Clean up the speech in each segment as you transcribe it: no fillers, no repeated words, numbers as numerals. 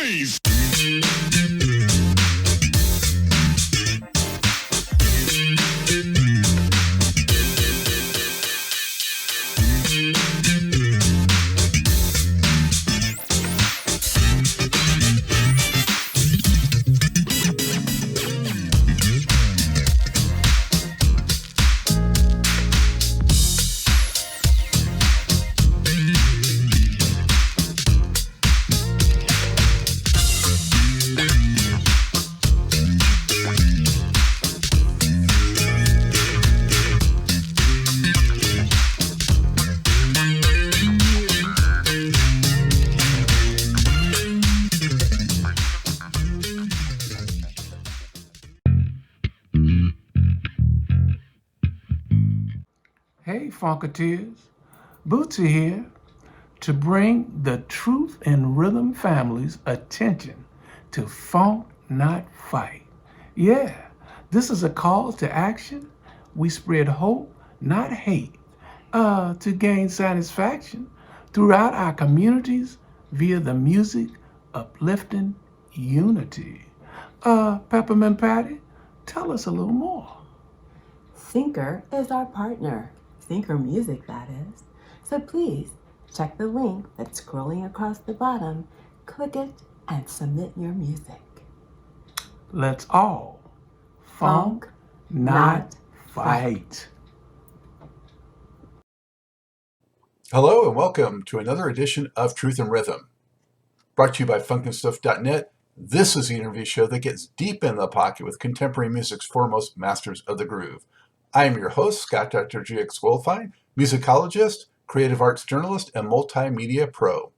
bass. Hey, Funketeers, Bootsy here to bring the Truth and Rhythm family's attention to Funk Not Fight. Yeah, this is a call to action. We spread hope, not hate, to gain satisfaction throughout our communities via the music uplifting unity. Peppermint Patty, tell us a little more. Thinker is our partner. Thinker Music, that is. So please check the link that's scrolling across the bottom, click it, and submit your music. Let's all funk, not fight. Hello and welcome to another edition of Truth and Rhythm. Brought to you by funkandstuff.net. This is the interview show that gets deep in the pocket with contemporary music's foremost masters of the groove. I am your host, Scott Dr. GX Goldfine, musicologist, creative arts journalist, and multimedia pro.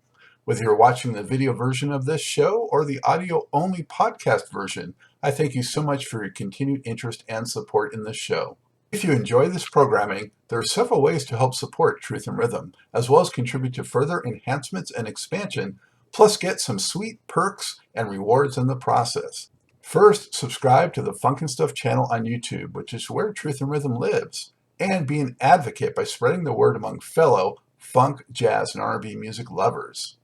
Whether you're watching the video version of this show or the audio-only podcast version, I thank you so much for your continued interest and support in this show. If you enjoy this programming, there are several ways to help support Truth and Rhythm, as well as contribute to further enhancements and expansion, plus get some sweet perks and rewards in the process. First, subscribe to the Funk and Stuff channel on YouTube, which is where Truth and Rhythm lives, and be an advocate by spreading the word among fellow funk, jazz, and R&B music lovers.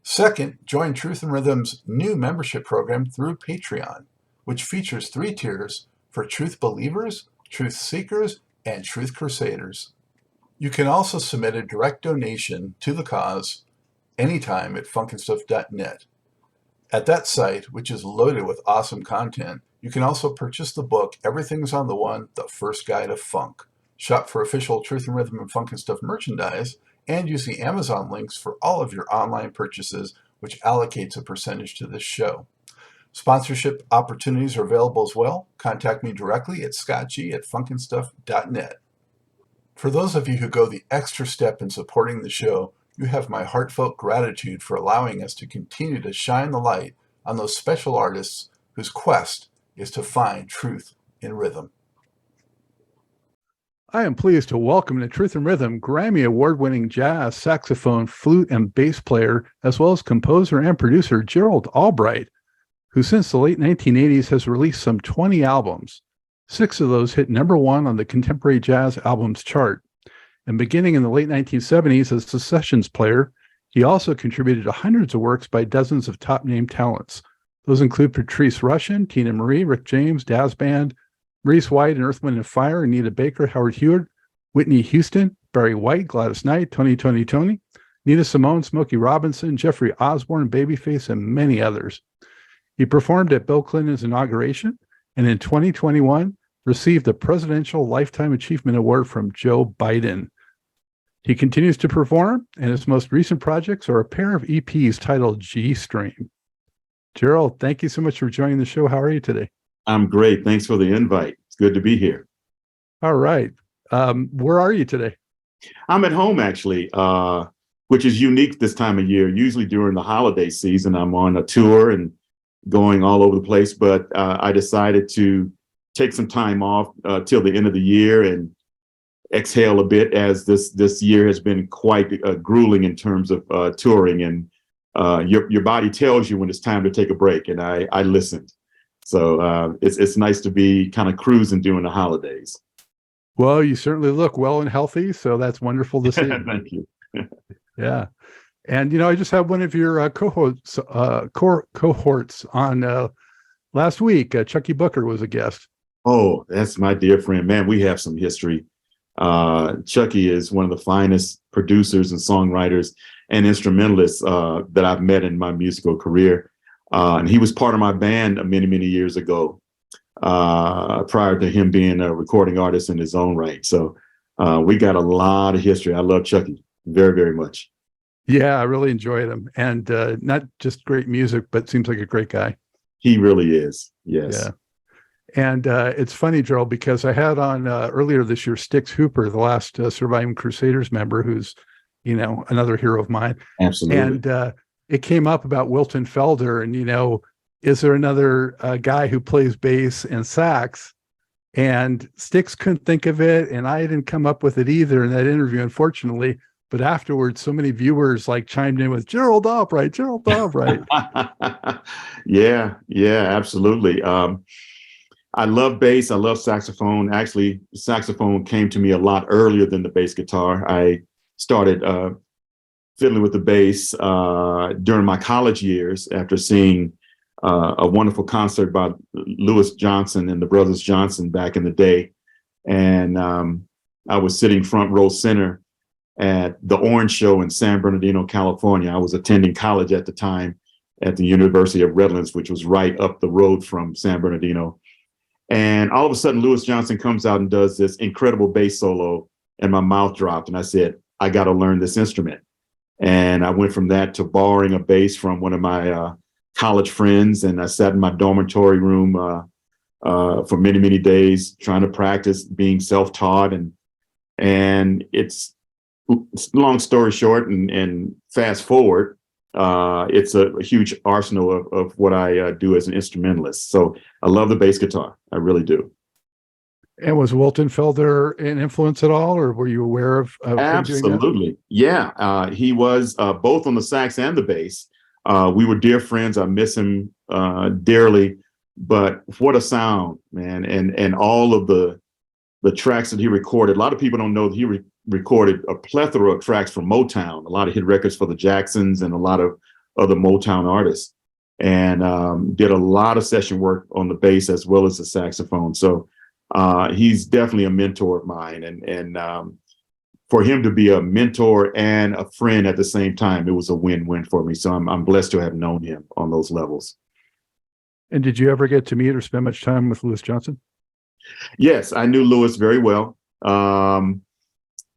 Second, join Truth and Rhythm's new membership program through Patreon, which features 3 tiers for truth believers, truth seekers, and truth crusaders. You can also submit a direct donation to the cause anytime at funkandstuff.net. At that site, which is loaded with awesome content, you can also purchase the book Everything's on the One, The First Guide of Funk. Shop for official Truth and Rhythm and Funk and Stuff merchandise, and use the Amazon links for all of your online purchases, which allocates a percentage to this show. Sponsorship opportunities are available as well. Contact me directly at scottg@funkandstuff.net. For those of you who go the extra step in supporting the show, you have my heartfelt gratitude for allowing us to continue to shine the light on those special artists whose quest is to find truth in rhythm. I am pleased to welcome to Truth and Rhythm Grammy Award-winning jazz, saxophone, flute, and bass player, as well as composer and producer Gerald Albright, who since the late 1980s has released some 20 albums. 6 of those hit #1 on the Contemporary Jazz Albums chart. And beginning in the late 1970s as a sessions player, he also contributed to hundreds of works by dozens of top-name talents. Those include Patrice Rushen, Teena Marie, Rick James, Dazz Band, Maurice White and Earth, Wind and Fire, Anita Baker, Howard Hewitt, Whitney Houston, Barry White, Gladys Knight, Toni, Nina Simone, Smokey Robinson, Jeffrey Osbourne, Babyface, and many others. He performed at Bill Clinton's inauguration, and in 2021, received the Presidential Lifetime Achievement Award from Joe Biden. He continues to perform, and his most recent projects are a pair of EPs titled G-Stream. Gerald, thank you so much for joining the show. How are you today? I'm great. Thanks for the invite. It's good to be here. All right. Where are you today? I'm at home, actually, which is unique this time of year. Usually during the holiday season, I'm on a tour and going all over the place, but I decided to take some time off till the end of the year and exhale a bit, as this year has been quite grueling in terms of touring, and your body tells you when it's time to take a break, and I listened. So it's nice to be kind of cruising during the holidays. Well, you certainly look well and healthy, so that's wonderful to see. Thank you. Yeah. And I just had one of your cohorts on last week. Chucky Booker was a guest. Oh, that's my dear friend. Man, we have some history. Chucky is one of the finest producers and songwriters and instrumentalists that I've met in my musical career. And he was part of my band many, many years ago, prior to him being a recording artist in his own right. So we got a lot of history. I love Chucky very, very much. Yeah, I really enjoyed him. And not just great music, but seems like a great guy. He really is. Yes. Yeah. And it's funny, Gerald, because I had on earlier this year Styx Hooper, the last surviving Crusaders member, who's, another hero of mine. Absolutely. And it came up about Wilton Felder, and, is there another guy who plays bass and sax? And Styx couldn't think of it, and I didn't come up with it either in that interview, unfortunately. But afterwards, so many viewers chimed in with Gerald Albright, Gerald Albright. Yeah, absolutely. I love bass. I love saxophone. Actually, saxophone came to me a lot earlier than the bass guitar. I started fiddling with the bass during my college years after seeing a wonderful concert by Louis Johnson and the Brothers Johnson back in the day. And I was sitting front row center at the Orange Show in San Bernardino, California. I was attending college at the time at the University of Redlands, which was right up the road from San Bernardino. And all of a sudden, Louis Johnson comes out and does this incredible bass solo, and my mouth dropped. And I said, I got to learn this instrument. And I went from that to borrowing a bass from one of my college friends. And I sat in my dormitory room for many, many days trying to practice being self-taught. And it's long story short and fast forward. It's a huge arsenal of what I do as an instrumentalist. So I love the bass guitar. I really do. And was Wilton Felder an influence at all, or were you aware of Absolutely. Yeah. He was both on the sax and the bass. We were dear friends. I miss him dearly, but what a sound, man. And all of the tracks that he recorded. A lot of people don't know that he recorded a plethora of tracks from Motown, a lot of hit records for the Jacksons and a lot of other Motown artists, and did a lot of session work on the bass as well as the saxophone. So he's definitely a mentor of mine. And for him to be a mentor and a friend at the same time, it was a win-win for me. So I'm blessed to have known him on those levels. And did you ever get to meet or spend much time with Louis Johnson? Yes, I knew Louis very well.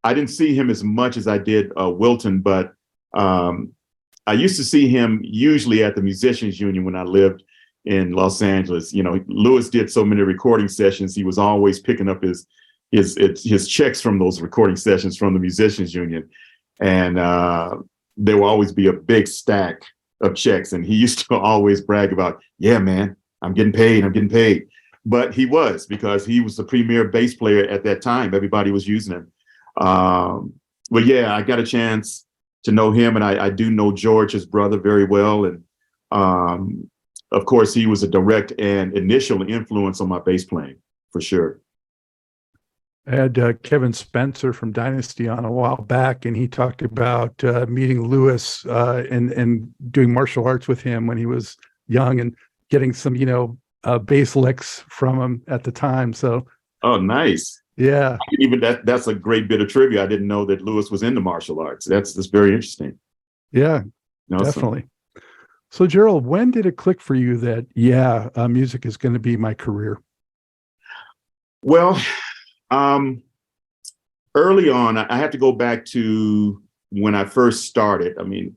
I didn't see him as much as I did Wilton, but I used to see him usually at the Musicians Union when I lived in Los Angeles. Louis did so many recording sessions. He was always picking up his checks from those recording sessions from the Musicians Union. And there will always be a big stack of checks. And he used to always brag about, yeah, man, I'm getting paid. But he was, because he was the premier bass player at that time. Everybody was using him. But yeah, I got a chance to know him, and I do know George, his brother, very well. And of course, he was a direct and initial influence on my bass playing, for sure. I had Kevin Spencer from Dynasty on a while back, and he talked about meeting Louis and doing martial arts with him when he was young and getting some, bass licks from him at the time. So, oh, nice. Yeah. Even that's a great bit of trivia. I didn't know that Louis was into martial arts. That's very interesting. Yeah, definitely. So Gerald, when did it click for you that, music is going to be my career? Well, early on, I have to go back to when I first started. I mean,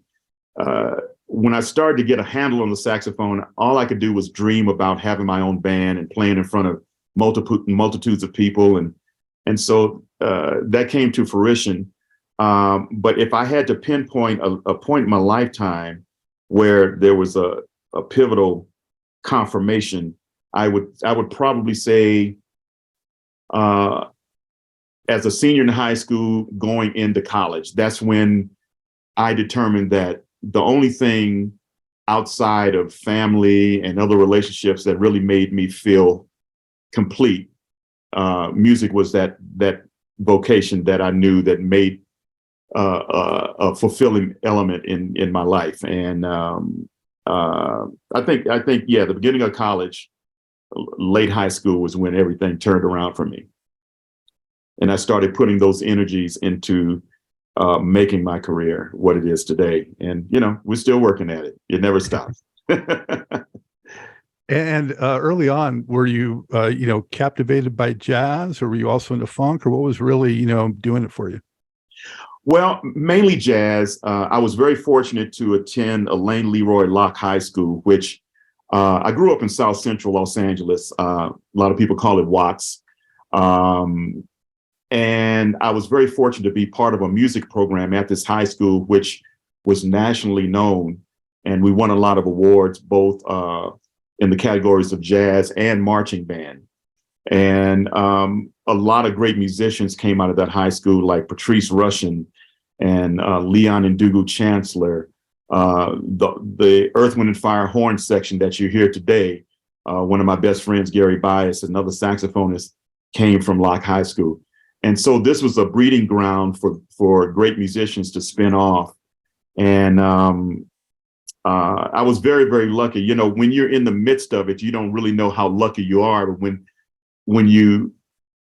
when I started to get a handle on the saxophone, all I could do was dream about having my own band and playing in front of multitudes of people. And so that came to fruition. But if I had to pinpoint a point in my lifetime where there was a pivotal confirmation, I would probably say as a senior in high school going into college. That's when I determined that the only thing outside of family and other relationships that really made me feel complete, music was that vocation that I knew that made a fulfilling element in my life. And I think yeah, the beginning of college, late high school was when everything turned around for me, and I started putting those energies into making my career what it is today. And we're still working at it. It never stops. And early on, were you, captivated by jazz, or were you also into funk, or what was really, doing it for you? Well, mainly jazz. I was very fortunate to attend Elaine Leroy Locke High School, which I grew up in South Central Los Angeles. A lot of people call it Watts. And I was very fortunate to be part of a music program at this high school, which was nationally known. And we won a lot of awards, both in the categories of jazz and marching band. And a lot of great musicians came out of that high school, like Patrice Rushen and Leon Ndugu Chancellor, the Earth, Wind and Fire horn section that you hear today. One of my best friends, Gary Bias, another saxophonist, came from Locke High School. And so this was a breeding ground for great musicians to spin off. And I was very, very lucky. When you're in the midst of it, you don't really know how lucky you are. But when you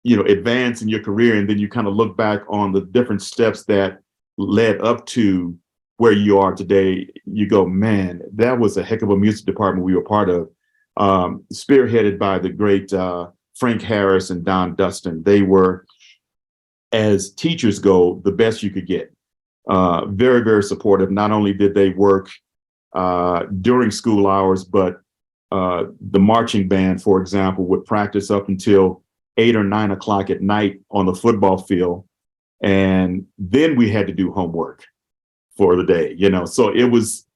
advance in your career, and then you kind of look back on the different steps that led up to where you are today, you go, man, that was a heck of a music department we were part of, spearheaded by the great Frank Harris and Don Dustin. They were, as teachers go, the best you could get. Very, very supportive. Not only did they work during school hours, but the marching band, for example, would practice up until 8 or 9 o'clock at night on the football field. And then we had to do homework for the day, so it was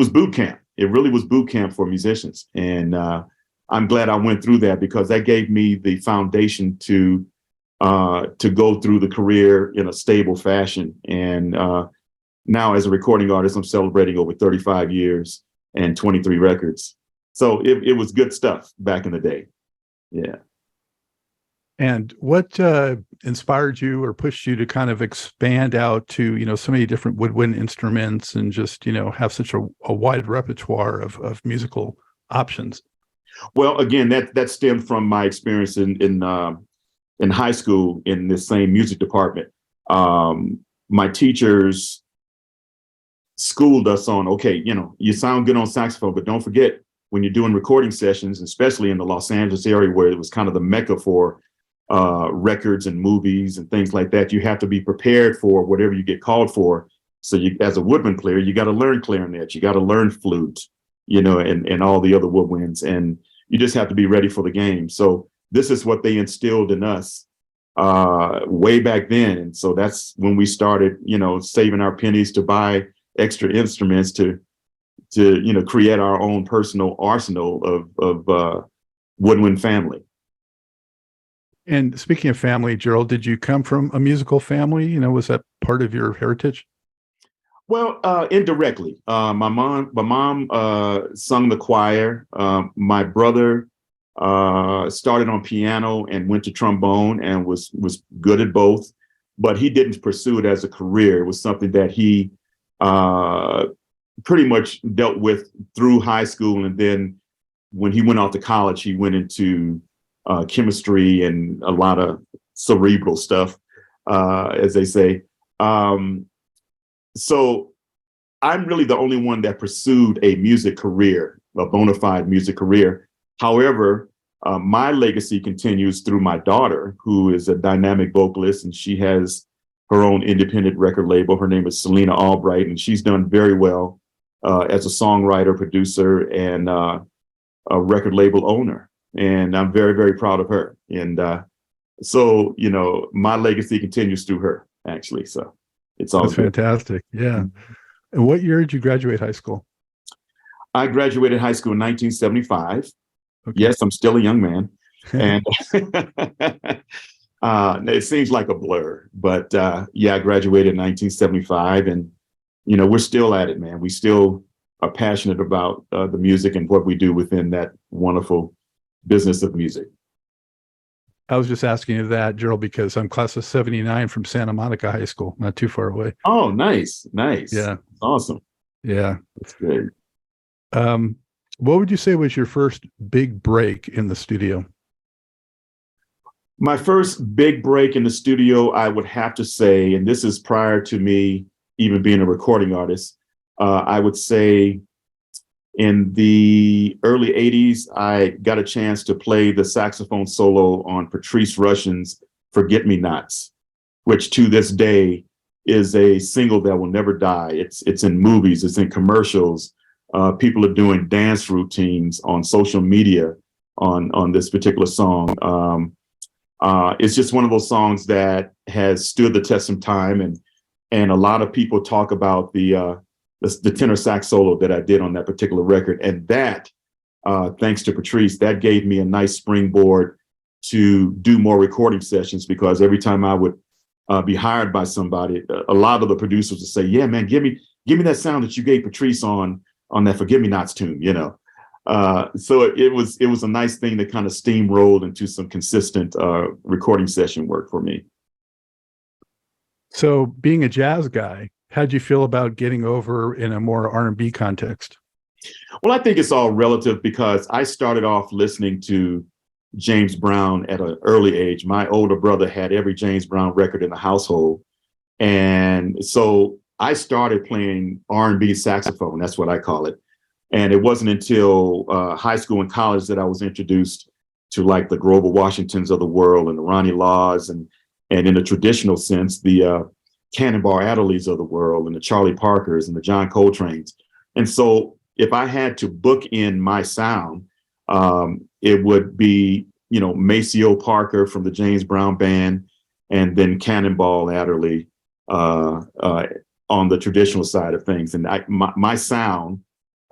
boot camp. It really was boot camp for musicians. And I'm glad I went through that, because that gave me the foundation to go through the career in a stable fashion. And now as a recording artist, I'm celebrating over 35 years and 23 records. So it was good stuff back in the day. Yeah. And what inspired you or pushed you to kind of expand out to, so many different woodwind instruments, and just, have such a wide repertoire of musical options? Well, again, that stemmed from my experience in high school in this same music department. My teachers schooled us on, okay, you sound good on saxophone, but don't forget, when you're doing recording sessions, especially in the Los Angeles area, where it was kind of the mecca for records and movies and things like that, you have to be prepared for whatever you get called for. So you, as a woodwind player, you got to learn clarinet, you got to learn flute, and all the other woodwinds, and you just have to be ready for the game. So this is what they instilled in us way back then. And so that's when we started, saving our pennies to buy extra instruments to create our own personal arsenal of woodwind family. And speaking of family, Gerald, did you come from a musical family? Was that part of your heritage? Well, indirectly. My mom sung the choir. My brother started on piano and went to trombone and was good at both, but he didn't pursue it as a career. It was something that he pretty much dealt with through high school, and then when he went off to college, he went into chemistry and a lot of cerebral stuff, as they say. So I'm really the only one that pursued a music career, a bona fide music career. However, my legacy continues through my daughter, who is a dynamic vocalist, and she has her own independent record label. Her name is Teena Albright, and she's done very well as a songwriter, producer, and a record label owner. And I'm very, very proud of her. And so, my legacy continues through her, actually. So it's all That's good. fantastic. Yeah. And what year did you graduate high school? I graduated high school in 1975. Okay. Yes, I'm still a young man. And it seems like a blur, but I graduated in 1975, and we're still at it, man. We still are passionate about the music and what we do within that wonderful business of music. I was just asking you that, Gerald, because I'm class of 79 from Santa Monica High School, not too far away. Oh, nice. Yeah. Awesome. Yeah. That's great. What would you say was your first big break in the studio? My first big break in the studio, I would have to say, and this is prior to me even being a recording artist, I would say in the early 80s, I got a chance to play the saxophone solo on Patrice Rushen's Forget Me Nots, which to this day is a single that will never die. It's in movies, it's in commercials. People are doing dance routines on social media on this particular song. It's just one of those songs that has stood the test of time, and a lot of people talk about the tenor sax solo that I did on that particular record, and that, thanks to Patrice, that gave me a nice springboard to do more recording sessions, because every time I would be hired by somebody, a lot of the producers would say, "Yeah, man, give me that sound that you gave Patrice on that Forgive Me Nots tune," you know. So it was a nice thing to kind of steamroll into some consistent recording session work for me. So being a jazz guy, how'd you feel about getting over in a more R&B context? Well, I think it's all relative, because I started off listening to James Brown at an early age. My older brother had every James Brown record in the household. And so I started playing R&B saxophone. That's what I call it. And it wasn't until high school and college that I was introduced to like the Grover Washingtons of the world and the Ronnie Laws, and in the traditional sense, the Cannonball Adderleys of the world and the Charlie Parkers and the John Coltrane's. And so if I had to book in my sound, it would be, Maceo Parker from the James Brown Band, and then Cannonball Adderley on the traditional side of things. And my sound,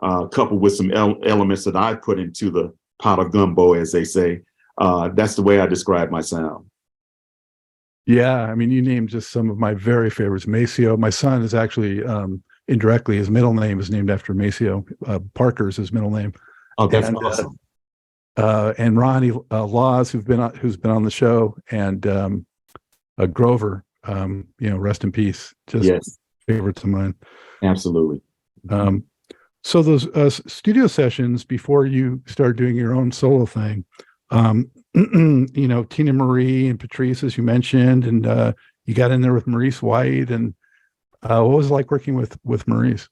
coupled with some elements that I put into the pot of gumbo, as they say, that's the way I describe my sound. Yeah, I mean, you named just some of my very favorites. Maceo, my son is actually indirectly, his middle name is named after Maceo. Parker's his middle name. Oh, that's awesome. And Ronnie Laws, who's been on the show, and Grover, rest in peace. Just yes. Favorites of mine. Absolutely. So those studio sessions before you start doing your own solo thing, Teena Marie and Patrice, as you mentioned, and you got in there with Maurice White, and what was it like working with Maurice?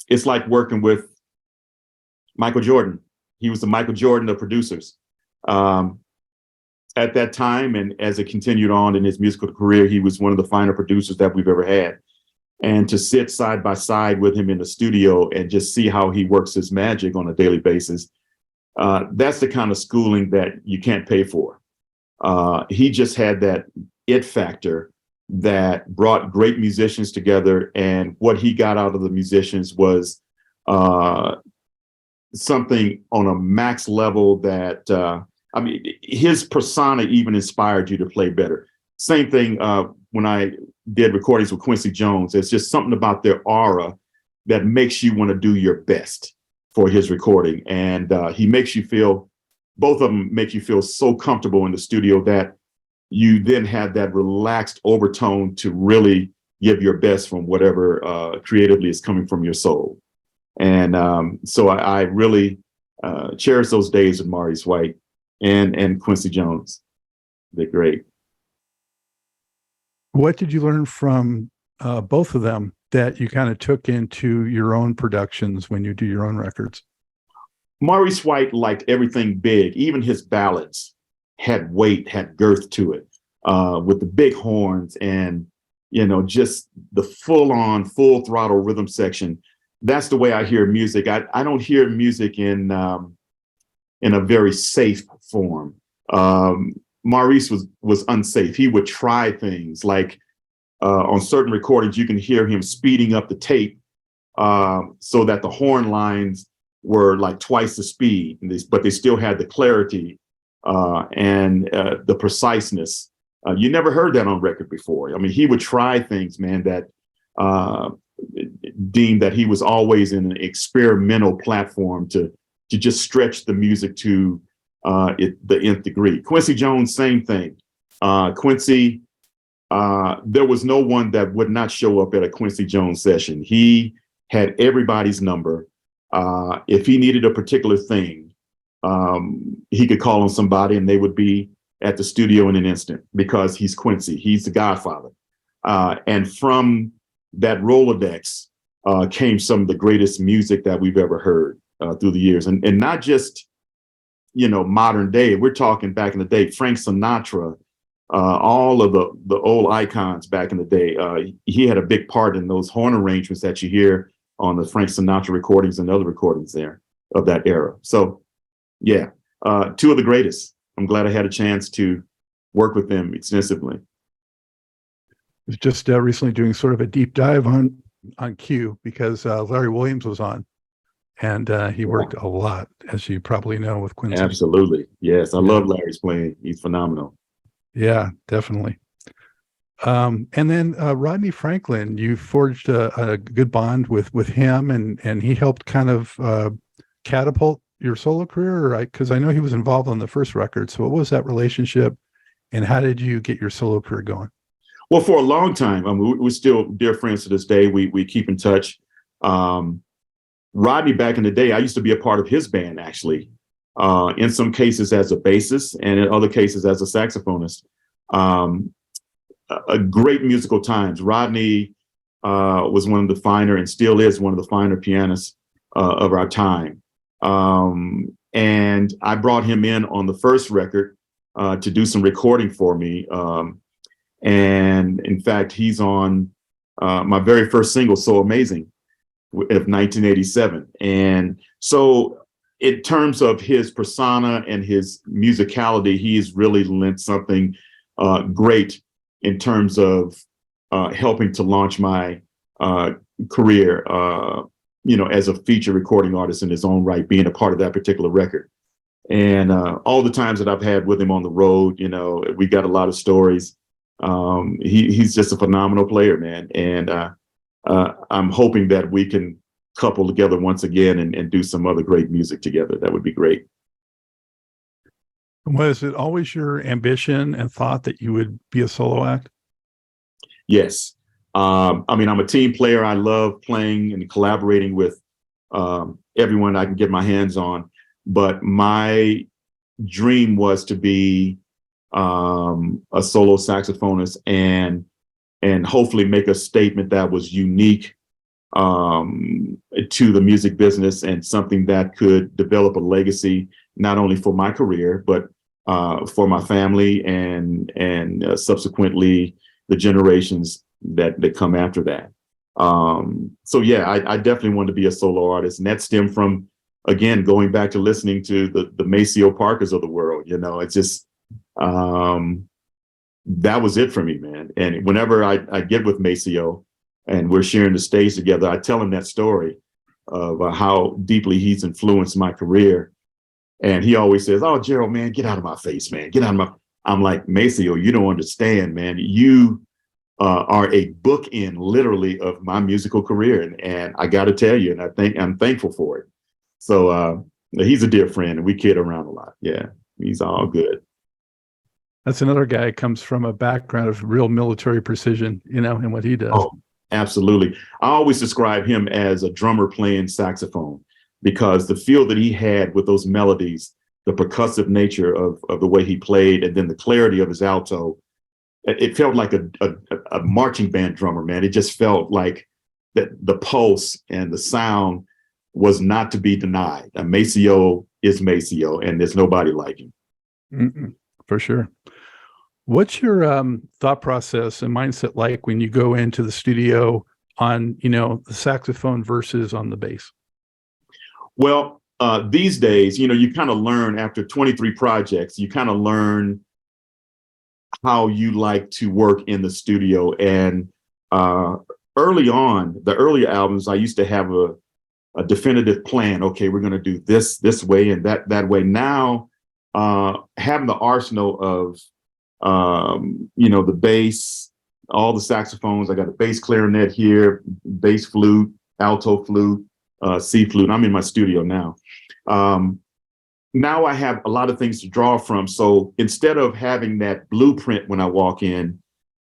It's like working with Michael Jordan. He was the Michael Jordan of producers. At that time, and as it continued on in his musical career, he was one of the finer producers that we've ever had. And to sit side by side with him in the studio and just see how he works his magic on a daily basis, that's the kind of schooling that you can't pay for. He just had that it factor that brought great musicians together. And what he got out of the musicians was something on a max level that, his persona even inspired you to play better. Same thing when I did recordings with Quincy Jones. It's just something about their aura that makes you want to do your best for his recording. And he makes you feel, both of them make you feel so comfortable in the studio that you then have that relaxed overtone to really give your best from whatever creatively is coming from your soul. And so I really cherish those days with Maurice White and Quincy Jones. They're great. What did you learn from both of them that you kind of took into your own productions when you do your own records? Maurice White liked everything big. Even his ballads had weight, had girth to it, with the big horns and, just the full-on, full-throttle rhythm section. That's the way I hear music. I don't hear music in a very safe form. Maurice was unsafe. He would try things like on certain recordings, you can hear him speeding up the tape so that the horn lines were like twice the speed, but they still had the clarity and the preciseness. You never heard that on record before. I mean, he would try things, man, that deemed that he was always in an experimental platform to just stretch the music to the nth degree. Quincy Jones, same thing. Quincy, there was no one that would not show up at a Quincy Jones session. He had everybody's number. If he needed a particular thing, he could call on somebody and they would be at the studio in an instant because he's Quincy. He's the Godfather. And from that Rolodex came some of the greatest music that we've ever heard through the years. And not just, modern day. We're talking back in the day, Frank Sinatra, all of the old icons back in the day. He had a big part in those horn arrangements that you hear on the Frank Sinatra recordings and other recordings there of that era. So, yeah, two of the greatest. I'm glad I had a chance to work with them extensively. I was just recently doing sort of a deep dive on Q because Larry Williams was on, and he worked a lot, as you probably know, with Quincy. Absolutely. Yes, I love Larry's playing. He's phenomenal. Yeah, definitely. And then Rodney Franklin, you forged a good bond with him, and he helped kind of catapult your solo career, because I know he was involved on the first record. So what was that relationship, and how did you get your solo career going? Well, for a long time, we're still dear friends to this day. We keep in touch. Rodney, back in the day, I used to be a part of his band, actually, in some cases as a bassist and in other cases as a saxophonist. A great musical times. Rodney was one of the finer, and still is one of the finer pianists of our time. And I brought him in on the first record to do some recording for me. And in fact, he's on my very first single, So Amazing, of 1987. And so in terms of his persona and his musicality, he's really lent something great in terms of helping to launch my career, as a feature recording artist in his own right, being a part of that particular record. And all the times that I've had with him on the road, we got a lot of stories. He's just a phenomenal player, man. And I'm hoping that we can couple together once again and do some other great music together. That would be great. Was it always your ambition and thought that you would be a solo act? Yes. I'm a team player. I love playing and collaborating with everyone I can get my hands on. But my dream was to be a solo saxophonist and hopefully make a statement that was unique to the music business and something that could develop a legacy, not only for my career, but for my family and subsequently the generations that come after that. So yeah, I definitely wanted to be a solo artist, and that stemmed from, again, going back to listening to the Maceo Parkers of the world. It's just that was it for me, man. And whenever I get with Maceo and we're sharing the stage together, I tell him that story of how deeply he's influenced my career. And he always says, "Oh, Gerald, man, get out of my face, man. Get out of my." I'm like, Maceo, you don't understand, man. You are a bookend, literally, of my musical career, and I got to tell you, and I'm thankful for it. So he's a dear friend, and we kid around a lot. Yeah, he's all good. That's another guy who comes from a background of real military precision, in what he does. Oh, absolutely. I always describe him as a drummer playing saxophone, because the feel that he had with those melodies, the percussive nature of the way he played, and then the clarity of his alto, it felt like a marching band drummer, man. It just felt like that the pulse and the sound was not to be denied. And Maceo is Maceo, and there's nobody like him. For sure. What's your thought process and mindset like when you go into the studio on, the saxophone versus on the bass? Well, these days, you kind of learn after 23 projects, you kind of learn how you like to work in the studio. And early on, the earlier albums, I used to have a definitive plan. Okay, we're going to do this way and that way. Now, having the arsenal of, the bass, all the saxophones, I got a bass clarinet here, bass flute, alto flute, C flute. I'm in my studio now. now I have a lot of things to draw from. So instead of having that blueprint when I walk in,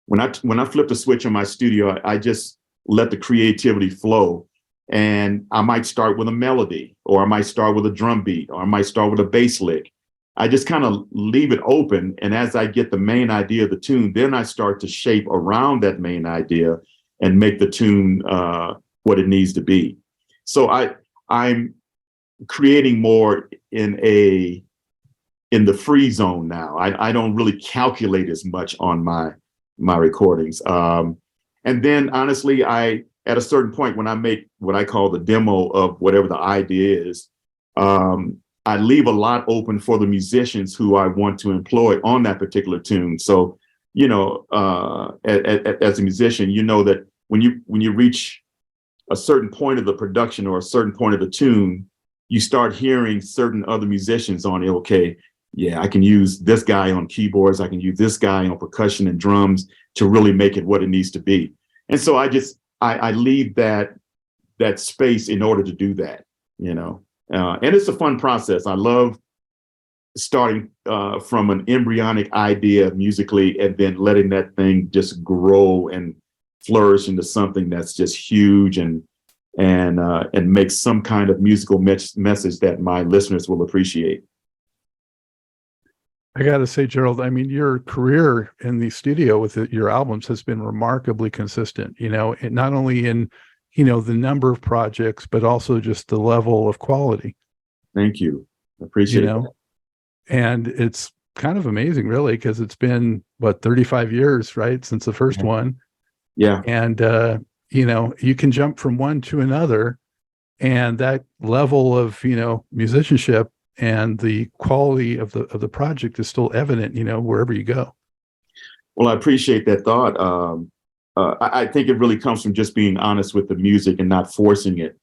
when I flip the switch in my studio, I just let the creativity flow. And I might start with a melody, or I might start with a drum beat, or I might start with a bass lick. I just kind of leave it open. And as I get the main idea of the tune, then I start to shape around that main idea and make the tune what it needs to be. So I'm creating more in the free zone now. I don't really calculate as much on my recordings. And then honestly, at a certain point when I make what I call the demo of whatever the idea is, I leave a lot open for the musicians who I want to employ on that particular tune. So, you know, as a musician, you know that when you reach a certain point of the production or a certain point of the tune, you start hearing certain other musicians on it. Okay, yeah, I can use this guy on keyboards. I can use this guy on percussion and drums to really make it what it needs to be. And so I leave that space in order to do that, you know, and it's a fun process. I love starting from an embryonic idea musically and then letting that thing just grow and flourish into something that's just huge and make some kind of musical message that my listeners will appreciate. I got to say, Gerald, I mean, your career in the studio with your albums has been remarkably consistent, you know, not only in, you know, the number of projects, but also just the level of quality. Thank you. Appreciate it. That. And it's kind of amazing, really, because it's been, 35 years, right, since the first one. Yeah. And, you know, you can jump from one to another, and that level of, you know, musicianship and the quality of the project is still evident, you know, wherever you go. Well, I appreciate that thought. I think it really comes from just being honest with the music and not forcing it,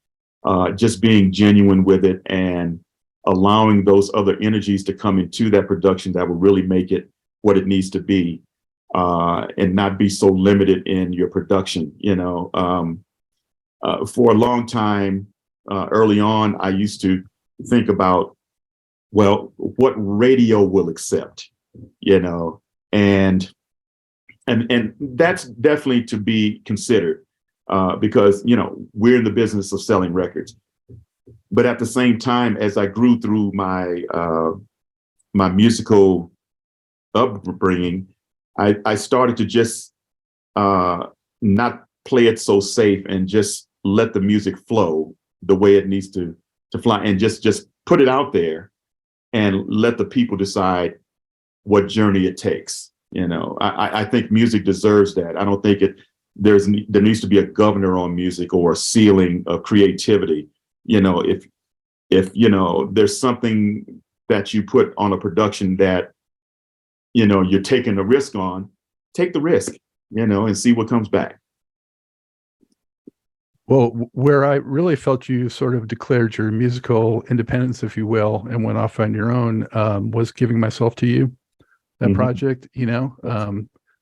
just being genuine with it and allowing those other energies to come into that production that will really make it what it needs to be, and not be so limited in your production. You know, for a long time, early on, I used to think about, well, what radio will accept, you know, and that's definitely to be considered, because, you know, we're in the business of selling records. But at the same time, as I grew through my my musical upbringing, I started to just not play it so safe and just let the music flow the way it needs to fly, and just put it out there and let the people decide what journey it takes. You know, I think music deserves that. I don't think there needs to be a governor on music or a ceiling of creativity. You know, if you know, there's something that you put on a production that, you know, you're taking a risk on, take the risk, you know, and see what comes back. Well, where I really felt you sort of declared your musical independence, if you will, and went off on your own, was Giving Myself to You, that project, you know,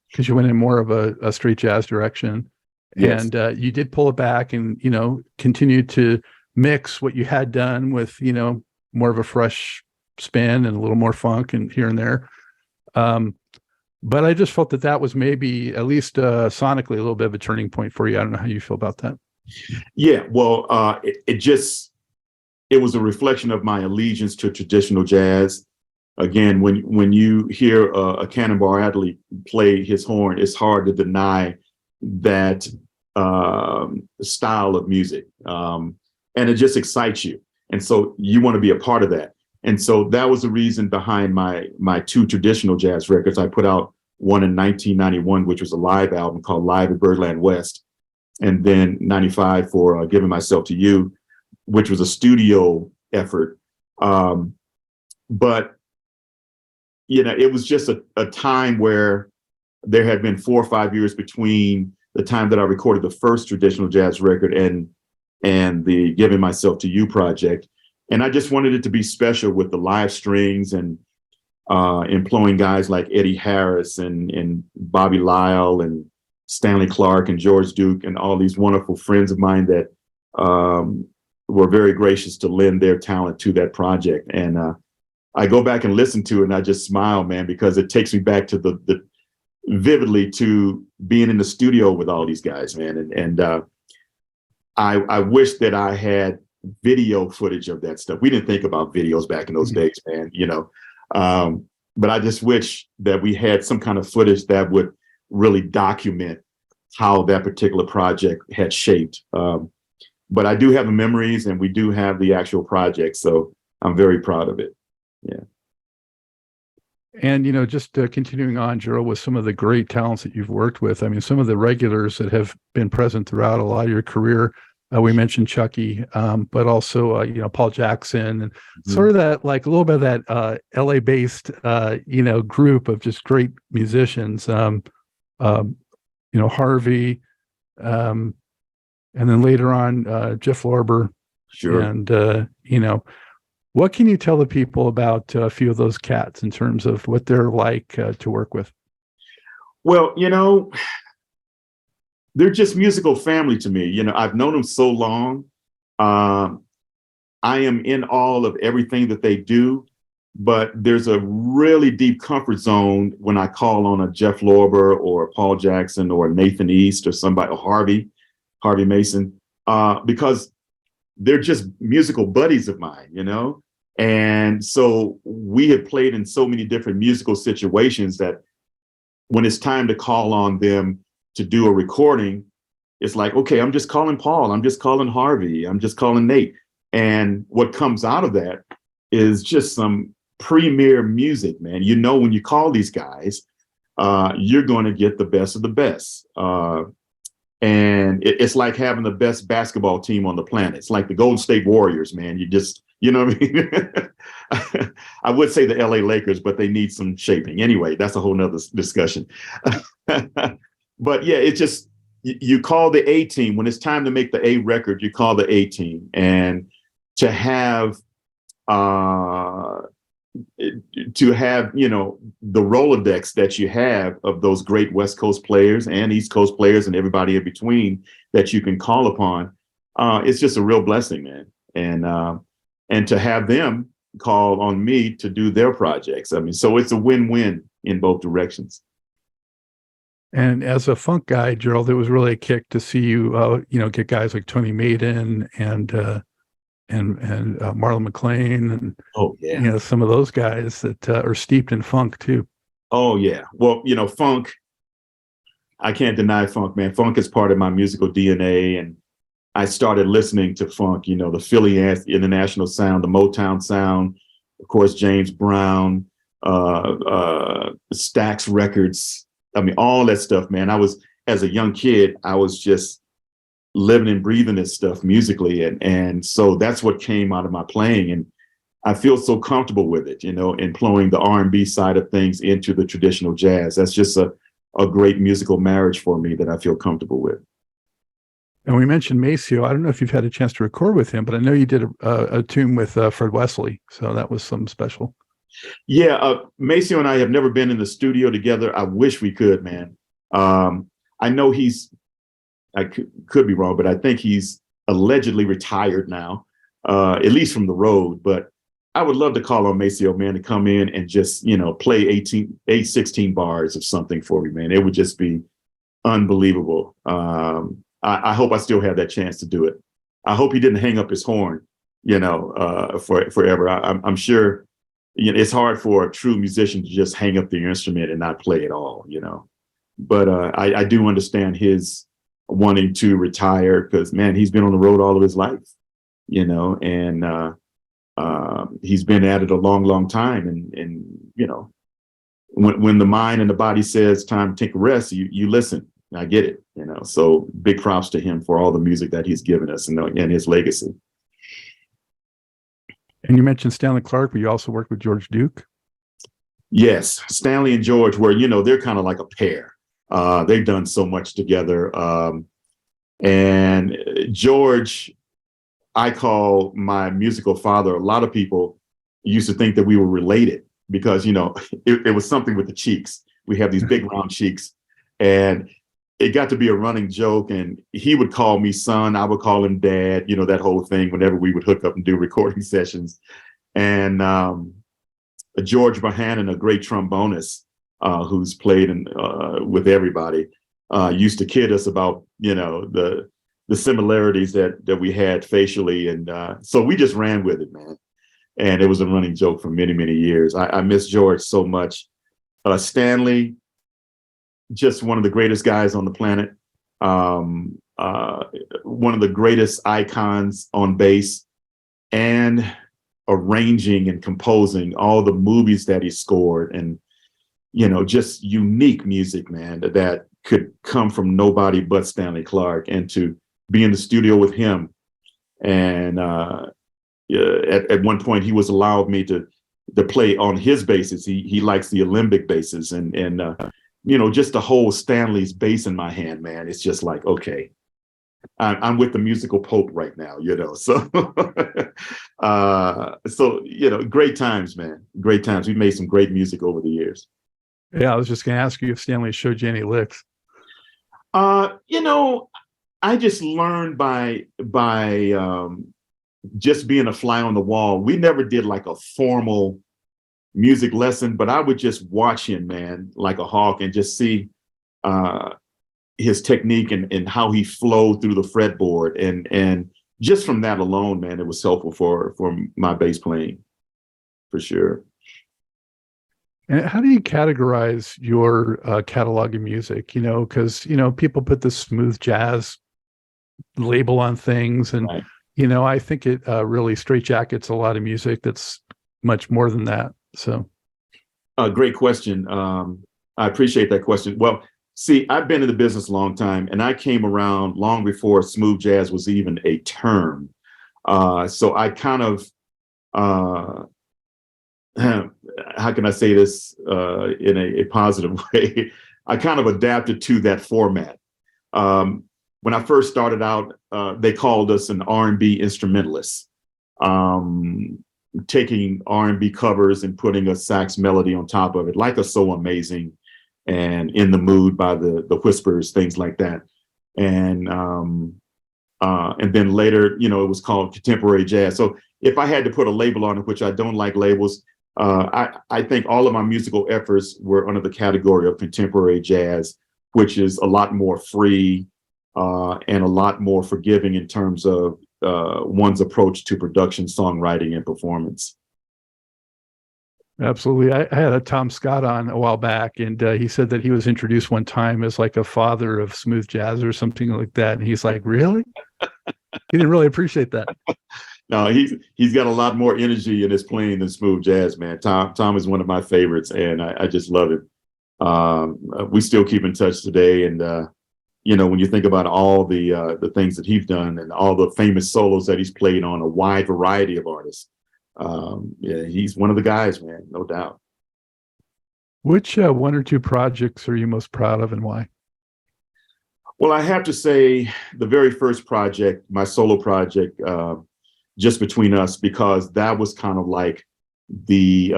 because you went in more of a straight jazz direction. Yes. And you did pull it back and, you know, continued to mix what you had done with, you know, more of a fresh spin and a little more funk and here and there. But I just felt that was maybe, at least sonically, a little bit of a turning point for you. I don't know how you feel about that. Yeah, well, it was a reflection of my allegiance to traditional jazz. Again, when you hear a Cannonball Adderley play his horn, it's hard to deny that style of music, and it just excites you, and so you want to be a part of that. And so that was the reason behind my two traditional jazz records. I put out one in 1991, which was a live album called Live at Birdland West. And then 95 for Giving Myself to You, which was a studio effort. But, you know, it was just a time where there had been 4 or 5 years between the time that I recorded the first traditional jazz record and the Giving Myself to You project. And I just wanted it to be special with the live strings and employing guys like Eddie Harris and Bobby Lyle and Stanley Clark and George Duke and all these wonderful friends of mine that were very gracious to lend their talent to that project. And I go back and listen to it and I just smile, man, because it takes me back to the vividly to being in the studio with all these guys, man. And I wish that I had video footage of that stuff. We didn't think about videos back in those days, man, you know. But I just wish that we had some kind of footage that would really document how that particular project had shaped. But I do have the memories and we do have the actual project. So I'm very proud of it. Yeah. And, you know, just continuing on, Gerald, with some of the great talents that you've worked with. I mean, some of the regulars that have been present throughout a lot of your career. We mentioned Chucky, but also, you know, Paul Jackson, and sort of that, like a little bit of that LA based, you know, group of just great musicians, you know, Harvey, and then later on, Jeff Lorber. Sure. And, you know, what can you tell the people about a few of those cats in terms of what they're like to work with? Well, you know, they're just musical family to me. You know, I've known them so long. I am in awe of everything that they do, but there's a really deep comfort zone when I call on a Jeff Lorber or Paul Jackson or Nathan East or somebody, or Harvey Mason, because they're just musical buddies of mine, you know? And so we have played in so many different musical situations that when it's time to call on them to do a recording, it's like, okay, I'm just calling Paul, I'm just calling Harvey, I'm just calling Nate. And what comes out of that is just some premier music, man. You know, when you call these guys, you're going to get the best of the best. And it's like having the best basketball team on the planet. It's like the Golden State Warriors, man. You just, you know what I mean? I would say the LA Lakers, but they need some shaping. Anyway, that's a whole nother discussion. But yeah, it's just, you call the A team. When it's time to make the A record, you call the A team. And to have, you know, the Rolodex that you have of those great West Coast players and East Coast players and everybody in between that you can call upon, it's just a real blessing, man. And to have them call on me to do their projects. I mean, so it's a win-win in both directions. And as a funk guy, Gerald, it was really a kick to see you, you know, get guys like Toni Maiden and Marlon McClain and, oh yeah, you know, some of those guys that are steeped in funk too. Oh yeah. Well, you know, funk, I can't deny funk, man. Funk is part of my musical DNA. And I started listening to funk, you know, the Philly International sound, the Motown sound, of course, James Brown, Stax Records. I mean, all that stuff, man. As a young kid, I was just living and breathing this stuff musically. And so that's what came out of my playing. And I feel so comfortable with it, you know, employing the R&B side of things into the traditional jazz. That's just a great musical marriage for me that I feel comfortable with. And we mentioned Maceo. I don't know if you've had a chance to record with him, but I know you did a tune with Fred Wesley. So that was something special. Yeah, Maceo and I have never been in the studio together. I wish we could, man. I know I could be wrong, but I think he's allegedly retired now, at least from the road. But I would love to call on Maceo, man, to come in and just, you know, play 16 bars of something for me, man. It would just be unbelievable. I hope I still have that chance to do it. I hope he didn't hang up his horn, you know, forever. I'm sure, you know, it's hard for a true musician to just hang up the instrument and not play at all, you know. But I do understand his wanting to retire because, man, he's been on the road all of his life, you know, and he's been at it a long, long time. And you know, when the mind and the body says time to take a rest, you listen. I get it, you know. So big props to him for all the music that he's given us and his legacy. And you mentioned Stanley Clarke, but you also worked with George Duke. Yes, Stanley and George were, you know, they're kind of like a pair. They've done so much together. And George, I call my musical father. A lot of people used to think that we were related because, you know, it was something with the cheeks. We have these big round cheeks. And it got to be a running joke. And he would call me son. I would call him dad, you know, that whole thing whenever we would hook up and do recording sessions. And George Bohannon, a great trombonist who's played with everybody, used to kid us about, the similarities that we had facially. And so we just ran with it, man. And it was a running joke for many, many years. I miss George so much. Stanley, just one of the greatest guys on the planet. One of the greatest icons on bass, and arranging and composing all the movies that he scored, and just unique music, man, that could come from nobody but Stanley Clarke. And to be in the studio with him, and at one point he was allowed me to play on his basses. He likes the Alembic basses, and just to hold Stanley's bass in my hand, man, it's just like, okay, I'm with the musical Pope right now, so great times, man. Great times. We've made some great music over the years. Yeah, I was just going to ask you if Stanley showed you any licks. I just learned by just being a fly on the wall. We never did like a formal music lesson, but I would just watch him, man, like a hawk, and just see his technique and how he flowed through the fretboard. And just from that alone, man, it was helpful for my bass playing, for sure. And how do you categorize your catalog of music? Because, people put the smooth jazz label on things. And, Right. I think it really straitjackets a lot of music that's much more than that. So. Great question. I appreciate that question. Well, see, I've been in the business a long time, and I came around long before smooth jazz was even a term. So I kind of, how can I say this in a positive way? I kind of adapted to that format. When I first started out, they called us an R&B instrumentalist, taking R&B covers and putting a sax melody on top of it, like a So Amazing and In the Mood by the Whispers, things like that. And then later, it was called contemporary jazz. So if I had to put a label on it, which I don't like labels, I think all of my musical efforts were under the category of contemporary jazz, which is a lot more free and a lot more forgiving in terms of one's approach to production, songwriting, and performance. Absolutely. I had a Tom Scott on a while back, and he said that he was introduced one time as like a father of smooth jazz or something like that. And he's like, really? He didn't really appreciate that. No, he's got a lot more energy in his playing than smooth jazz, man. Tom is one of my favorites, and I just love it. We still keep in touch today, and when you think about all the things that he's done and all the famous solos that he's played on a wide variety of artists, he's one of the guys, man, no doubt. Which one or two projects are you most proud of, and why? Well, I have to say the very first project, my solo project, Just Between Us, because that was kind of like the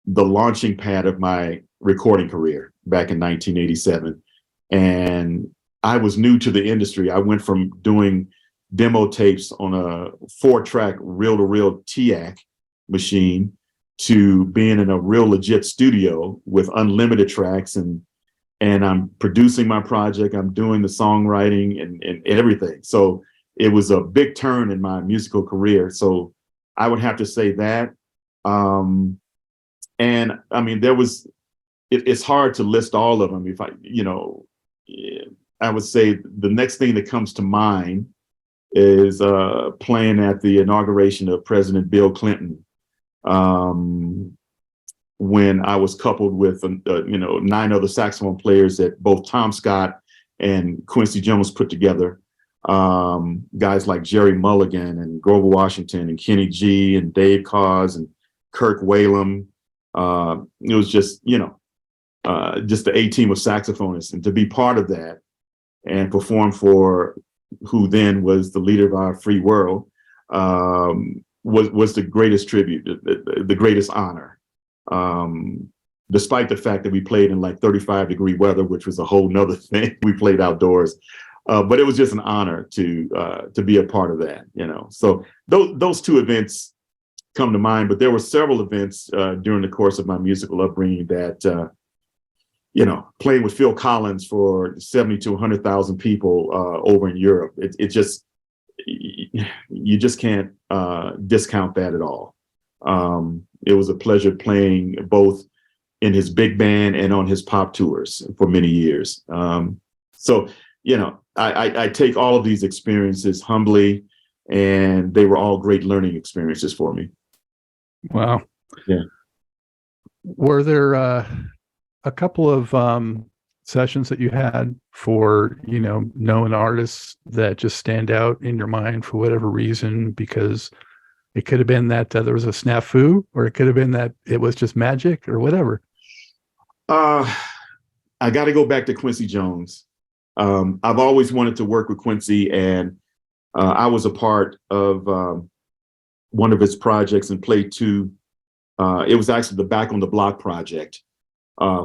launching pad of my recording career back in 1987. And I was new to the industry. I went from doing demo tapes on a 4-track reel-to-reel TAC machine to being in a real legit studio with unlimited tracks, and I'm producing my project. I'm doing the songwriting and everything. So it was a big turn in my musical career. So I would have to say that. And I mean, it's hard to list all of them. If I would say the next thing that comes to mind is playing at the inauguration of President Bill Clinton, when I was coupled with 9 other saxophone players that both Tom Scott and Quincy Jones put together. Guys like Jerry Mulligan and Grover Washington and Kenny G and Dave Cause and Kirk Whalum. It was just the A team of saxophonists, and to be part of that and perform for who then was the leader of our free world was the greatest tribute, the greatest honor. Despite the fact that we played in like 35-degree weather, which was a whole nother thing. We played outdoors, but it was just an honor to be a part of that. So those two events come to mind, but there were several events during the course of my musical upbringing that, playing with Phil Collins for 70 to 100,000 people over in Europe. It just, you just can't discount that at all. It was a pleasure playing both in his big band and on his pop tours for many years. So, I take all of these experiences humbly, and they were all great learning experiences for me. Wow. Yeah. Were there a couple of sessions that you had for, known artists that just stand out in your mind for whatever reason? Because it could have been that there was a snafu, or it could have been that it was just magic, or whatever. I got to go back to Quincy Jones. I've always wanted to work with Quincy, and I was a part of one of his projects and played two. It was actually the Back on the Block project,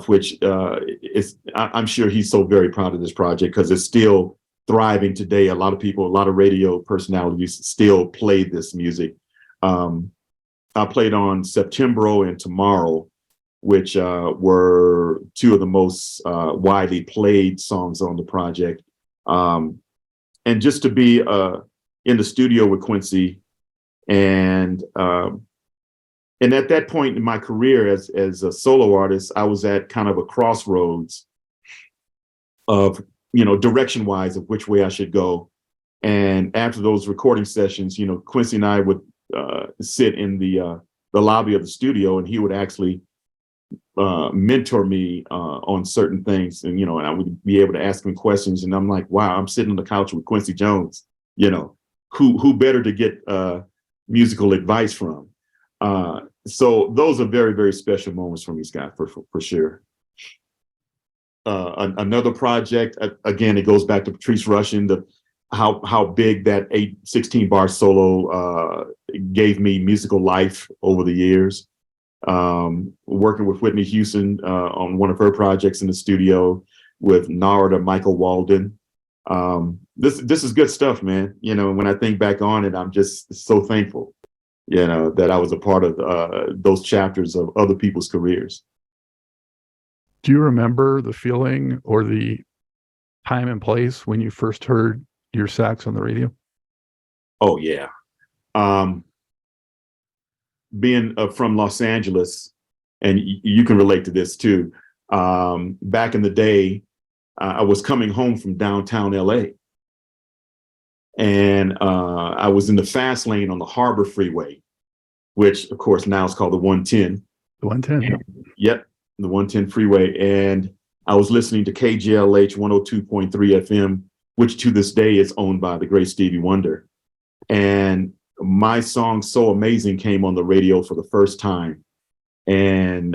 which I'm sure he's so very proud of this project because it's still thriving today. A lot of people, a lot of radio personalities still play this music. I played on Septembro and Tomorrow, which were two of the most widely played songs on the project. And just to be in the studio with Quincy, and at that point in my career as a solo artist, I was at kind of a crossroads of, direction-wise of which way I should go. And after those recording sessions, Quincy and I would sit in the lobby of the studio, and he would actually mentor me on certain things, and and I would be able to ask him questions, and I'm like, wow, I'm sitting on the couch with Quincy Jones, who better to get musical advice from. So those are very, very special moments for me, Scott, for sure. Another project, again, it goes back to Patrice Rushen, how big that 16 bar solo gave me musical life over the years. Working with Whitney Houston on one of her projects in the studio with Narada Michael Walden. This is good stuff, man. When I think back on it, I'm just so thankful, that I was a part of those chapters of other people's careers. Do you remember the feeling or the time and place when you first heard your sax on the radio? Oh, yeah. Being from Los Angeles, and you can relate to this too. Back in the day, I was coming home from downtown LA, and I was in the fast lane on the Harbor Freeway, which of course now is called the 110. The 110. Yep, the 110 freeway. And I was listening to KGLH 102.3 FM, which to this day is owned by the great Stevie Wonder. And my song So Amazing came on the radio for the first time. And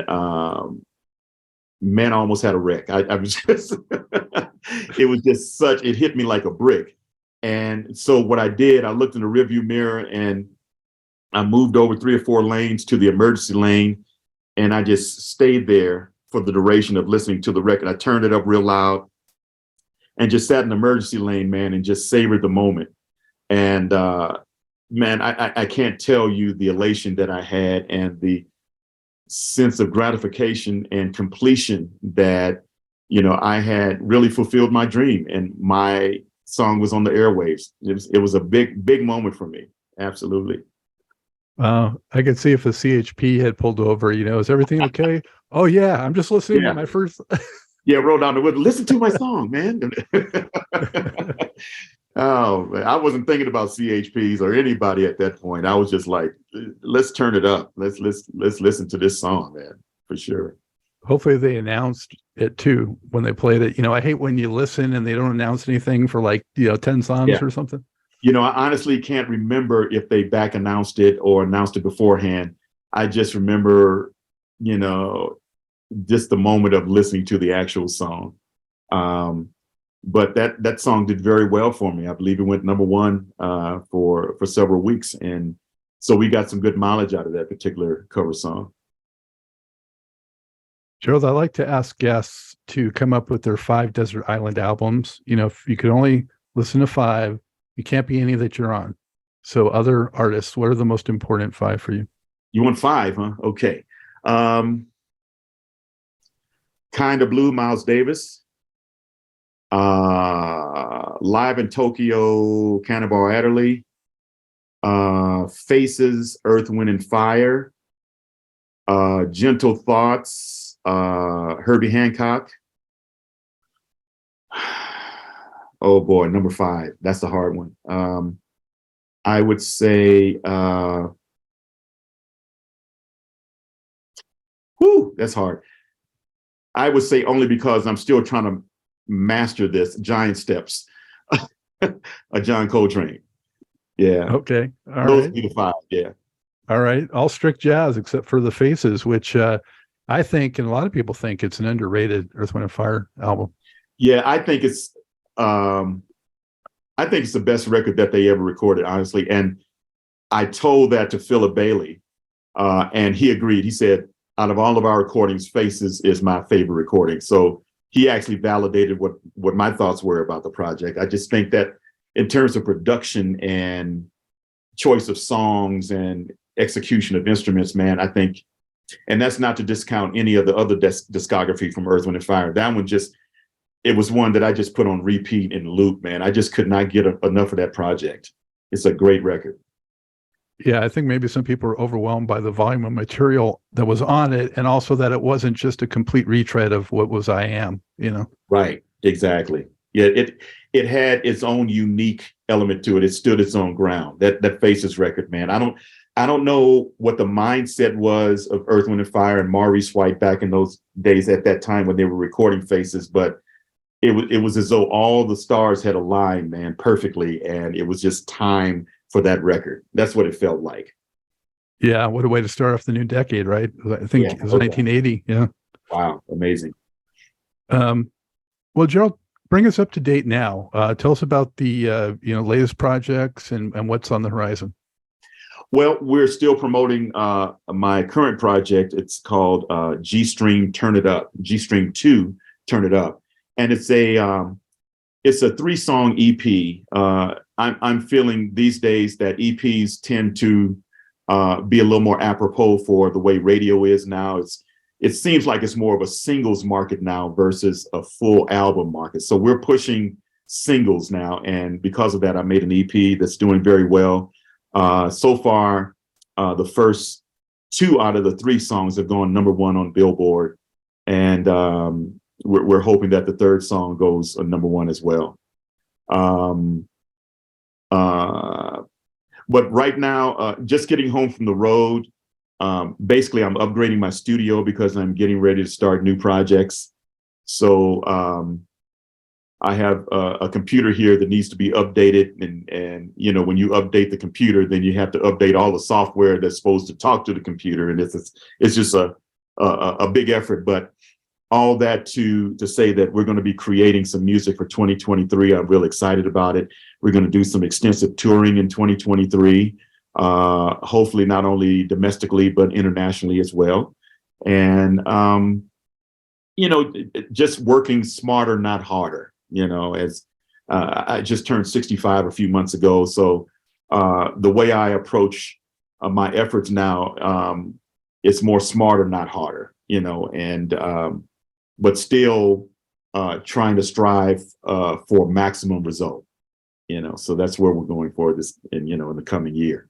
man, I almost had a wreck. I was just, it was just it hit me like a brick. And so what I did, I looked in the rearview mirror and I moved over 3 or 4 lanes to the emergency lane. And I just stayed there for the duration of listening to the record. I turned it up real loud and just sat in the emergency lane, man, and just savored the moment. And man, I can't tell you the elation that I had and the sense of gratification and completion that, I had really fulfilled my dream and my song was on the airwaves. It was a big, big moment for me. Absolutely. I could see if the CHP had pulled over, is everything okay? Oh yeah, I'm just listening to my first. Yeah, roll down the window. Listen to my song, man. Oh, man. I wasn't thinking about CHPs or anybody at that point. I was just like, let's turn it up. Let's listen to this song, man, for sure. Hopefully they announced it too when they played it. I hate when you listen and they don't announce anything for 10 songs or something. I honestly can't remember if they back announced it or announced it beforehand. I just remember, just the moment of listening to the actual song. But that song did very well for me. I believe it went #1 for several weeks. And so we got some good mileage out of that particular cover song. Gerald, I like to ask guests to come up with their 5 desert island albums. If you could only listen to 5, you can't be any that you're on. So other artists, what are the most important 5 for you? You want 5, huh? Okay. Kind of Blue, Miles Davis. Live in Tokyo, Cannonball Adderley. Faces, Earth, Wind and Fire. Gentle Thoughts, Herbie Hancock. Oh boy, number 5. That's the hard one. I would say, that's hard. I would say, only because I'm still trying to master this, Giant Steps, a John Coltrane. Yeah. Okay. All Those right. would be the 5. Yeah. All right. All strict jazz except for the Faces, which I think, and a lot of people think, it's an underrated Earth, Wind and Fire album. Yeah, I think it's the best record that they ever recorded, honestly. And I told that to Philip Bailey, and he agreed. He said, out of all of our recordings, Faces is my favorite recording. So he actually validated what my thoughts were about the project. I just think that in terms of production and choice of songs and execution of instruments, man, I think, and that's not to discount any of the other discography from Earth, Wind and Fire. That one it was one that I just put on repeat and loop, man. I just could not get enough of that project. It's a great record. Yeah, I think maybe some people are overwhelmed by the volume of material that was on it, and also that it wasn't just a complete retread of what was I Am, Right, exactly. Yeah, it had its own unique element to it. It stood its own ground. That Faces record, man. I don't know what the mindset was of Earth, Wind and Fire and Maurice White back in those days at that time when they were recording Faces, but it was as though all the stars had aligned, man, perfectly, and it was just time for that record. That's what it felt like. Yeah, what a way to start off the new decade, right? I think it was 1980. Yeah. Wow, amazing. Well, Gerald, bring us up to date now. Tell us about the latest projects and what's on the horizon. Well, we're still promoting my current project. It's called G-String Turn It Up, G-String 2 Turn It Up, and it's a 3-song EP. I'm feeling these days that EPs tend to be a little more apropos for the way radio is now. It seems like it's more of a singles market now versus a full album market. So we're pushing singles now, and because of that, I made an EP that's doing very well. So far, the first 2 out of the 3 songs have gone #1 on Billboard, and we're hoping that the 3rd song goes #1 as well. But right now, just getting home from the road, basically I'm upgrading my studio because I'm getting ready to start new projects. So I have a computer here that needs to be updated, and when you update the computer, then you have to update all the software that's supposed to talk to the computer, and it's just a big effort. But all that to say that we're going to be creating some music for 2023. I'm real excited about it. We're going to do some extensive touring in 2023, hopefully not only domestically, but internationally as well. And, just working smarter, not harder, as I just turned 65 a few months ago. So the way I approach my efforts now, it's more smarter, not harder, but still trying to strive for maximum result, so that's where we're going for this in the coming year.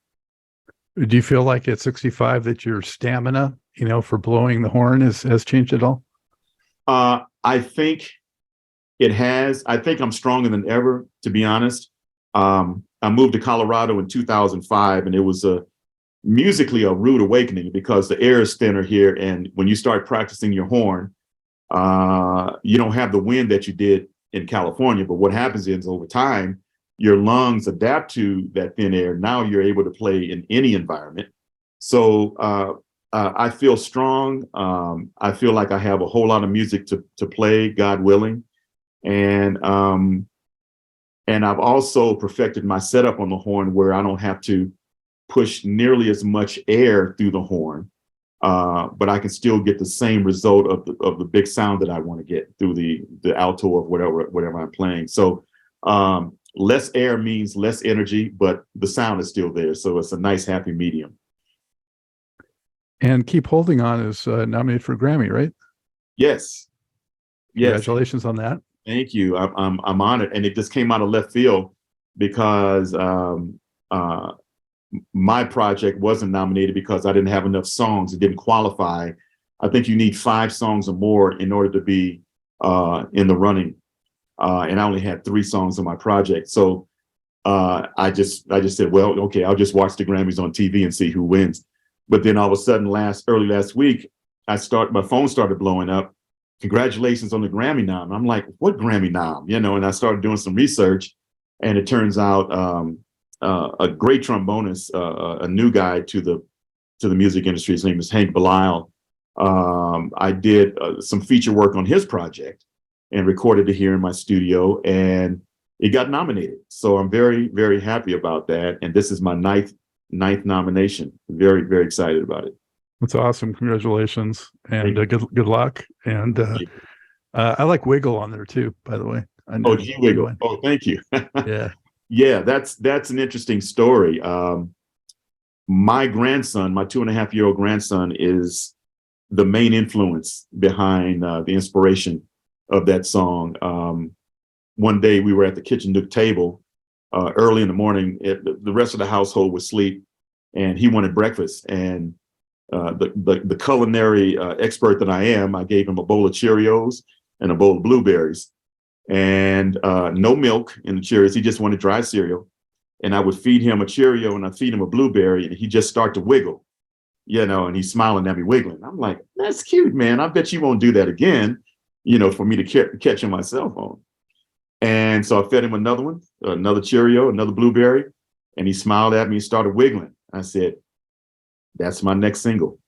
Do you feel like at 65 that your stamina, for blowing the horn has changed at all? I think it has. I think I'm stronger than ever, to be honest. I moved to Colorado in 2005, and it was musically a rude awakening because the air is thinner here. And when you start practicing your horn, you don't have the wind that you did in California. But what happens is over time, your lungs adapt to that thin air. Now you're able to play in any environment. So I feel strong. I feel like I have a whole lot of music to play, God willing. And I've also perfected my setup on the horn where I don't have to push nearly as much air through the horn. But I can still get the same result of the big sound that I want to get through the alto or whatever I'm playing. So less air means less energy, but the sound is still there. So it's a nice, happy medium. And Keep Holding On is nominated for a Grammy, right? Yes. Yes. Congratulations on that. Thank you. I'm honored, and it just came out of left field because my project wasn't nominated because I didn't have enough songs. It didn't qualify. I think you need 5 songs or more in order to be in the running, and I only had 3 songs on my project. So I just said, well, okay, I'll just watch the Grammys on TV and see who wins. But then all of a sudden, early last week, my phone started blowing up. Congratulations on the Grammy nom. I'm like, what Grammy nom? And I started doing some research, and it turns out a great trombonist, a new guy to the music industry. His name is Hank Belial. I did some feature work on his project and recorded it here in my studio, and it got nominated. So I'm very, very happy about that. And this is my ninth nomination. Very, very excited about it. That's awesome. Congratulations, and good luck. And I like Wiggle on there too, by the way. Oh, G Wiggle. Oh, thank you. Yeah. Yeah, that's an interesting story. My grandson, my 2.5-year-old grandson, is the main influence behind the inspiration of that song. One day we were at the kitchen nook table early in the morning. The rest of the household was asleep, and he wanted breakfast. And the culinary expert that I am, I gave him a bowl of Cheerios and a bowl of blueberries, and no milk in the Cheerios. He just wanted dry cereal. And I would feed him a Cheerio and I'd feed him a blueberry, and he'd just start to wiggle, and he's smiling at me, wiggling. I'm like, that's cute, man. I bet you won't do that again, for me to catch him my cell phone. And so I fed him another Cheerio, another blueberry, and he smiled at me and started wiggling. I said, that's my next single.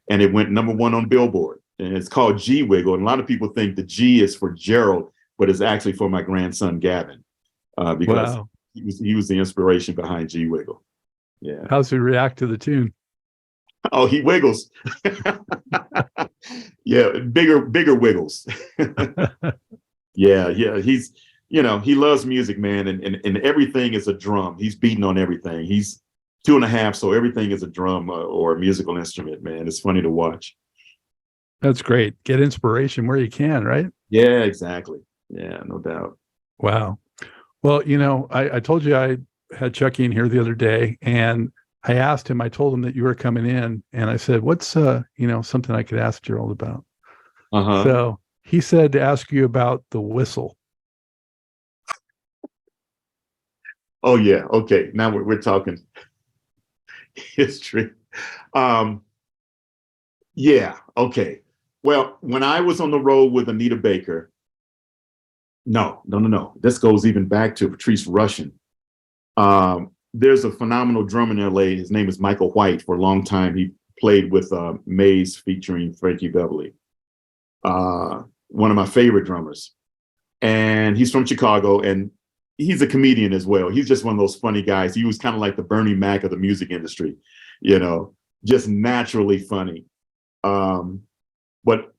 And it went #1 on Billboard, and it's called G Wiggle. And a lot of people think the G is for Gerald, but it's actually for my grandson, Gavin, because he was the inspiration behind G Wiggle. Yeah. How's he react to the tune? Oh, he wiggles. Yeah, bigger wiggles. Yeah. He's, he loves music, man, and everything is a drum. He's beating on everything. He's 2.5, so everything is a drum or a musical instrument, man. It's funny to watch. That's great. Get inspiration where you can, right? Yeah, exactly. Yeah, no doubt. Wow. Well, I told you I had Chucky in here the other day, and I asked him, I told him that you were coming in, and I said, what's, something I could ask Gerald about? Uh-huh. So he said to ask you about the whistle. Oh, yeah. Okay. Now we're talking history. Yeah. Okay. Well, when I was on the road with Anita Baker, no. This goes even back to Patrice Rushen. There's a phenomenal drummer in LA. His name is Michael White. For a long time, he played with Maze featuring Frankie Beverly. One of my favorite drummers. And he's from Chicago, and he's a comedian as well. He's just one of those funny guys. He was kind of like the Bernie Mac of the music industry, just naturally funny. But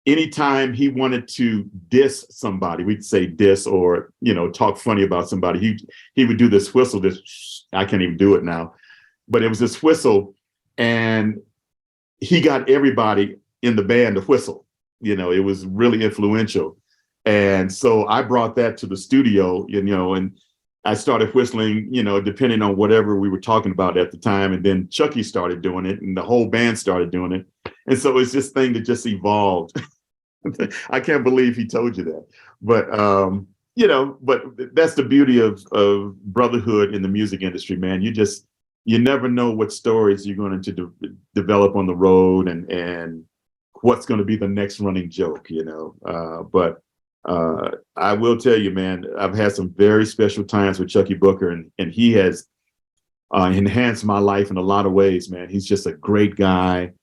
anytime he wanted to diss somebody, we'd say diss or, talk funny about somebody, he would do this whistle, I can't even do it now, but it was this whistle, and he got everybody in the band to whistle. It was really influential. And so I brought that to the studio, and I started whistling, depending on whatever we were talking about at the time. And then Chucky started doing it, and the whole band started doing it. And so it's this thing that just evolved. I can't believe he told you that. But, but that's the beauty of brotherhood in the music industry, man. You never know what stories you're going to develop on the road and what's going to be the next running joke, but I will tell you, man, I've had some very special times with Chucky Booker, and he has enhanced my life in a lot of ways, man. He's just a great guy.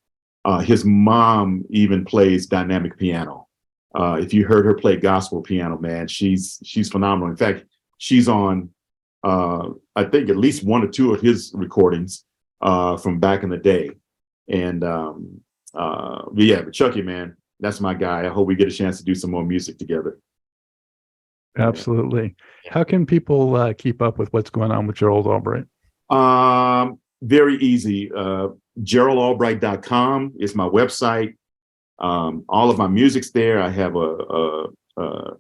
His mom even plays dynamic piano. If you heard her play gospel piano, man, she's phenomenal. In fact, she's on, I think, at least 1 or 2 of his recordings from back in the day. And but Chucky, man, that's my guy. I hope we get a chance to do some more music together. Absolutely. Yeah. How can people keep up with what's going on with Gerald Albright? Very easy. GeraldAlbright.com is my website. All of my music's there. I have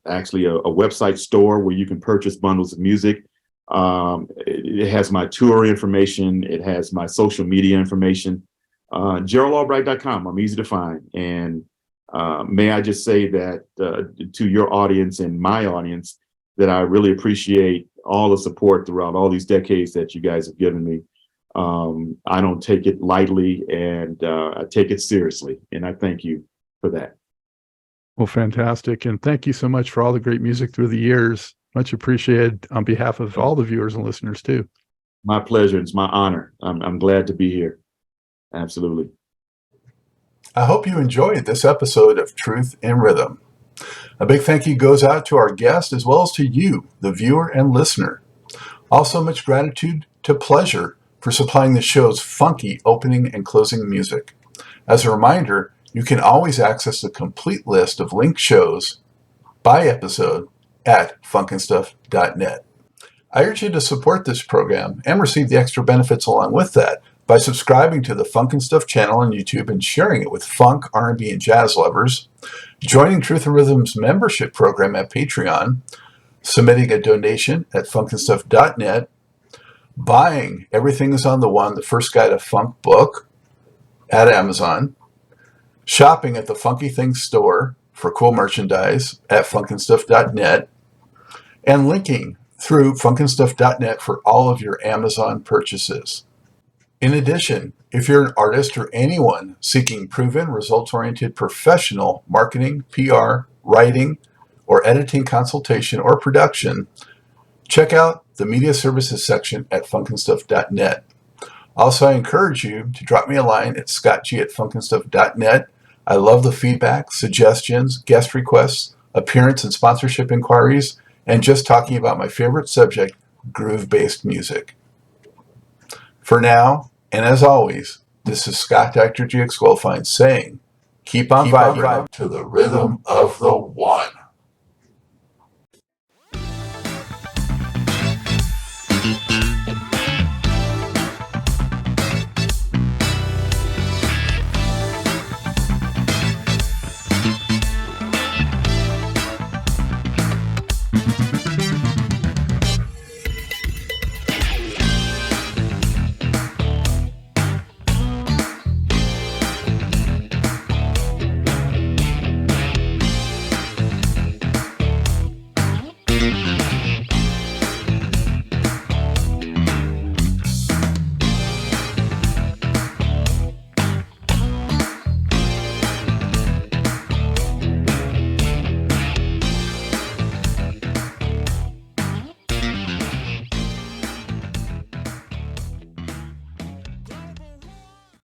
actually a website store where you can purchase bundles of music. It has my tour information. It has my social media information. GeraldAlbright.com. I'm easy to find. And may I just say that to your audience and my audience, that I really appreciate all the support throughout all these decades that you guys have given me. I don't take it lightly, and I take it seriously. And I thank you for that. Well, fantastic. And thank you so much for all the great music through the years. Much appreciated on behalf of all the viewers and listeners too. My pleasure. It's my honor. I'm glad to be here. Absolutely. I hope you enjoyed this episode of Truth in Rhythm. A big thank you goes out to our guest as well as to you, the viewer and listener. Also, much gratitude to Pleasure for supplying the show's funky opening and closing music. As a reminder, you can always access the complete list of linked shows by episode at funknstuff.net. I urge you to support this program and receive the extra benefits along with that by subscribing to the Funk and Stuff channel on YouTube and sharing it with funk, R&B, and jazz lovers, joining Truth and Rhythm's membership program at Patreon, submitting a donation at funknstuff.net, buying Everything is on the One, the First Guide to Funk book at Amazon, shopping at the Funky Things store for cool merchandise at funknstuff.net, and linking through funknstuff.net for all of your Amazon purchases. In addition, if you're an artist or anyone seeking proven, results-oriented professional marketing, PR, writing, or editing consultation or production, check out the media services section at funknstuff.net. Also, I encourage you to drop me a line at scottg@funknstuff.net. I love the feedback, suggestions, guest requests, appearance and sponsorship inquiries, and just talking about my favorite subject, groove-based music. For now, and as always, this is Scott Dr. GX Goldfine saying, keep on vibing to the rhythm of the one.